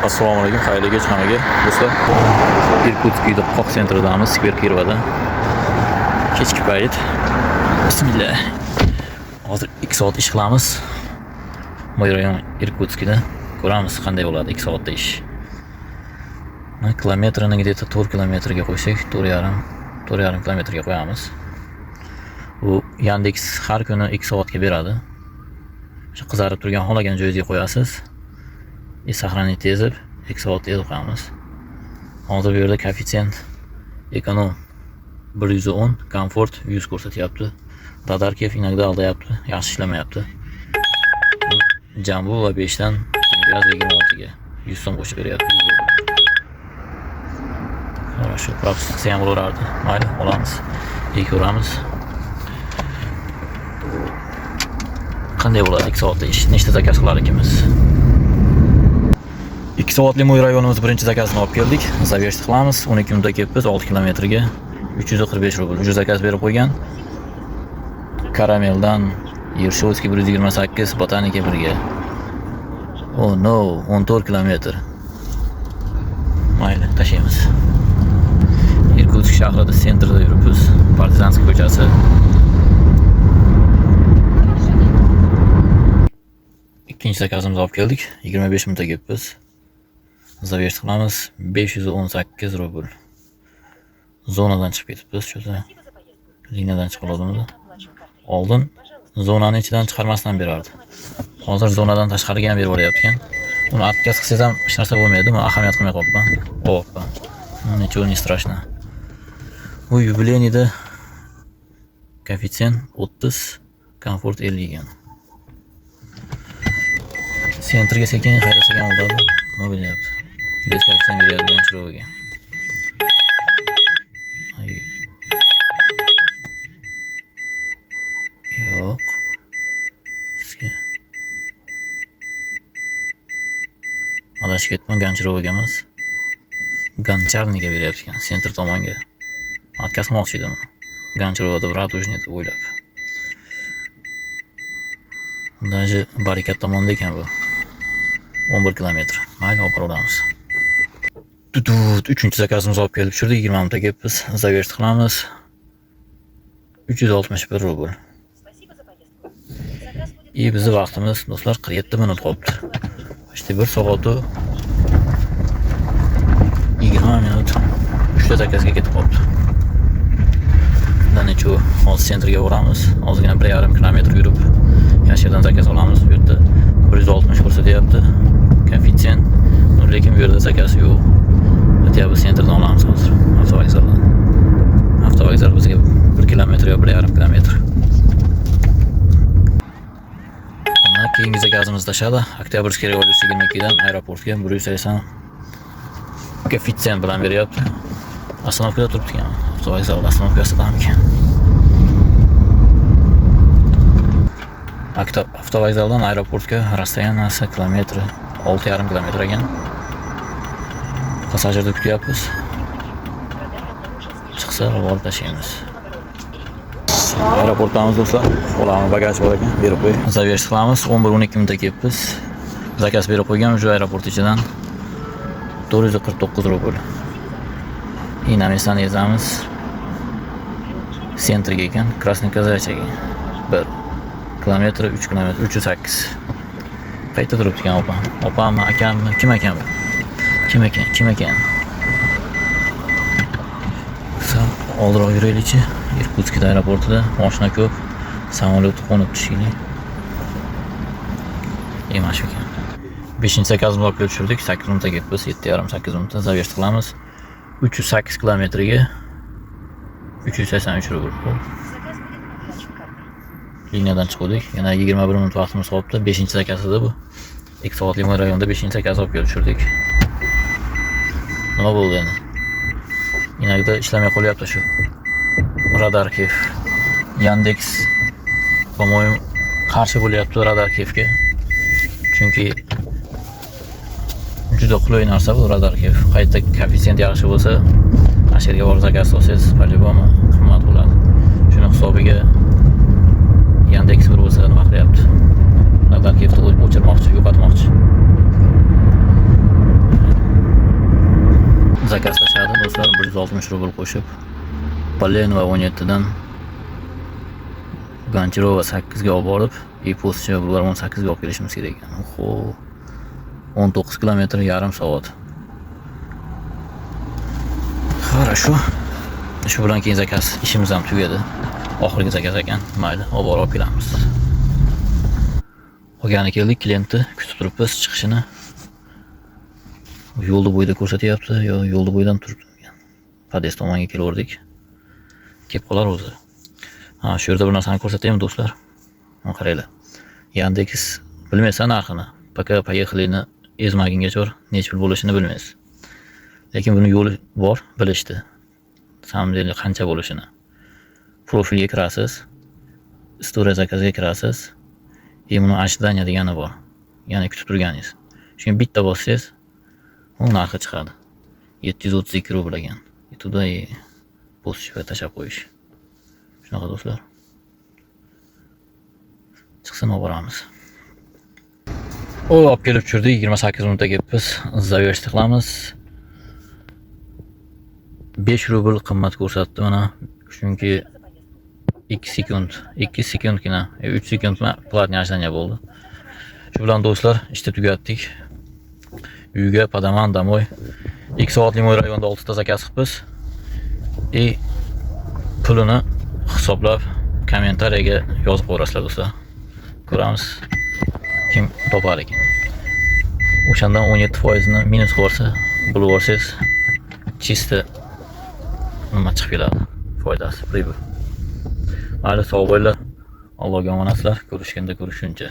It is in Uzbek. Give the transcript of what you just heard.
Assalomu alaykum, xayrli kech hammaga. Do'stlar, Irkutskda qoq sentridamiz, Skver Kirovda. Kechki payt. Bismillah. Hozir 2 soat ish qilamiz. Moy rayon Irkutskda. Ko'ramiz qanday bo'ladi 2 soatda ish. Kilometrini где-то 4 kilometrga qo'ysak, 4,5 kilometrga qo'yamiz. Bu Yandex har kuni 2 soatga beradi. Shu qizarib turgan xohlagan joyingizga qo'yasiz. Сохранить ezib 2 soat ezib qo'yamiz. Hozir bu yerda koeffitsient ekonom 110, komfort 100 ko'rsatyapti. Radar kef inogda aldayapti, yaxshi ishlamayapti. Jambu va 5 dan gaz 26 ga 100 so'm qo'shib beryapti. Хорошо, propiska ham bo'lardi. Mayli, olamiz. İyi ko'ramiz. Qanday bo'ladi 2 soatda ish? Nechta zakaz qilar ekamiz? 2 soatli Moy rayonimiz birinchi zakazini olib keldik. Zaversh qilamiz. 12 minutda kelibmiz 6 kilometrga 345 rubl. Uch zakaz berib qo'ygan. Karameldan Yershovskiy 128, Botanika 1 ga. Oh no, 14 kilometr. Mayli, tashlaymiz. Irkutsk shahrida sentrda yuribmiz. Partizanskiy ko'chasi. Ikkinchi zakazimizni olib keldik. 25 minutda kelibmiz. Zaversh qilamiz 518 rubl. Zonadan chiqib ketibmiz, cho'ta. Liniyadan chiqaladimi? Oldin zonani ichidan chiqarmasdan berardi. Hozir zonadan tashqariga ham berib yuboryapti. Uni отказ qilsangiz ham hech narsa bo'lmaydi, men ahamiyat qilmay qolibman. Hoppa. Nechun не страшно. Bu yubileyda koeffitsient 30, komfort 50 ekan. Sentrga sekin haydasak ham bo'ladi. Nima bo'lyapti? Biz koeffitsient beradigan chiroqga. Yo'q. Sizga adashib ketdim, Ganchirovga emas. Gancharniga beryapti ekan, sentr tomonga. Отказ qilmoqchi edim. Ganchirovda Radujniy o'ylab. Даже barikat tomonda ekan bu. 11 kilometr. Mayli, olib boramiz. Uchinchi zakazimizni olib kelib tushirdik. 20 minutda kelibmiz. Zaversh qilamiz. 361 rubl. Bizni vaqtimiz do'stlar 47 minut qolibdi. İşte 1 soat 20 minut. 3 ta zakazga ketib qolibdi. Bundan necha hozir sentrga boramiz. Hozirgina 1,5 kilometr yurib yashirdan zakaz olamiz. Bu yerda 160 ko'rsatyapti. Koeffitsient. Lekin bu yerda zakaz yo'q. Aytyapti sentrdan olamiz hozir. Avtovokzaldan. Avtovokzal bizga 1 kilometr yo 1,5 kilometr. Keyingi zakazimiz tashadi. Oktyabrskiy revolyutsiya 22 dan aeroportga 180 koeffitsient bilan beryapti. Ostanovkada turibdi ekan. Avtovokzal ostanovkasida ham ekan. Avtovokzaldan aeroportga расстоянияsi kilometr 6,5 kilometr ekan. Passajirni kutyapmiz. Chiqsa, olib tashlaymiz. Aeroportdamiz do'stlar. Qo'lamiz bagaj bor ekan, berib qo'y. Zaversh qilamiz. 11-12 minutda kelibmiz. Zakaz berib qo'ygan o'sha aeroport ichidan 449 rubl. Inamesdan yezamiz. Sentrga ekan, Krasnoy Kazachaga. 1 kilometr 3 kilometr 308. Qayerda turibdi ekan opam? Opam, akammi? Kim ekan bu? Kim ekan? Sal oldiroq yuraylikchi. Irkutsk aeroportida mashina ko'p. Samolyot qo'nib tushaylik. Emash ekan. 5-zakazimizni olib kelib tushirdik. 8 minutda kelibmiz. 7,5-8 minutda zaversh qilamiz. 308 kilometrga 383 rubl. Liniyadan chiqdik. Yana 21 minut vaqtimiz qolibdi. 5-zakazida bu. 2 soatli Moy rayonida 5-zakaz olib kelib tushirdik. Nima bo'ldi endi? Inogda ishlamay qolyapti shu. Radar kef. Yandex по-моему qarshi bo'lyapti radar kefga. Chunki juda qulay narsa bu radar kef. Qayta koeffitsient yaxshi bo'lsa, ashirga borib zakaz olsangiz, по-любому qimmat bo'ladi. Shuni hisobiga Yandex bir bo'lsa nima qilyapti? Radar kefni o'chirmoqchi, yo'qotmoqchi. zakaz tashladi do'stlar, 160 rubl qo'shib. Baleno va 17 dan Ganchirova 8 ga olib borib, Postcha bular 18 ga olib kelishimiz kerak ekan. Oho. 19 kilometr yarim soat. Хорошо. Shu bilan keyin zakaz ishimiz ham tugadi. Oxirgi zakaz ekan. Mayli, olib kelamiz. Qolgani keldik, klientni kutib turibmiz chiqishini. Yo'lda bo'yida ko'rsatyapti, yo yo'lda bo'ydan turibdi. Podest tomonga keldik. Kelib qolar o'zi. Ha, shu yerda bir narsani ko'rsataymi do'stlar? Qaranglar. Yandex bilmaysan narxini. Пока поехали-ni ezmagingacha necha pul bo'lishini bilmaysiz. Lekin buni yo'li bor, bilishdi. Samdeli qancha bo'lishini. Profilga kirasiz. Istoriya zakazga kirasiz. Buni ожидание degani bor. Ya'ni kutib turganingiz. Shuni bitta bossangiz, u narxi chiqadi. 732 rubl ekan. Tunda postga tashab qo'yish. Shunaqa do'stlar. Chiqsin olib olib kelib tushirdik, 28 minutda kelibmiz. Zaverishni qilamiz. 5 rubl qimmat ko'rsatdi mana. Chunki 2 sekundgina, 3 sekund platniy ожидание bo'ldi. Shu bilan do'stlar, ishni tugatdik. Uyga podaman домой. 2 soatli mo'y rayonda 6 ta zakaz qilibmiz. Pulini hisoblab kommentariyaga yozib qo'yasizlar do'stlar. Ko'ramiz kim topar ekan. O'shandan 17% ni minus qilsa, bo'lib olsangiz, chista nima chiqib keladi? Foydasi, pribul. Mayli, sog' bo'linglar. Allohga omonatlar. Ko'rishganda ko'rishguncha.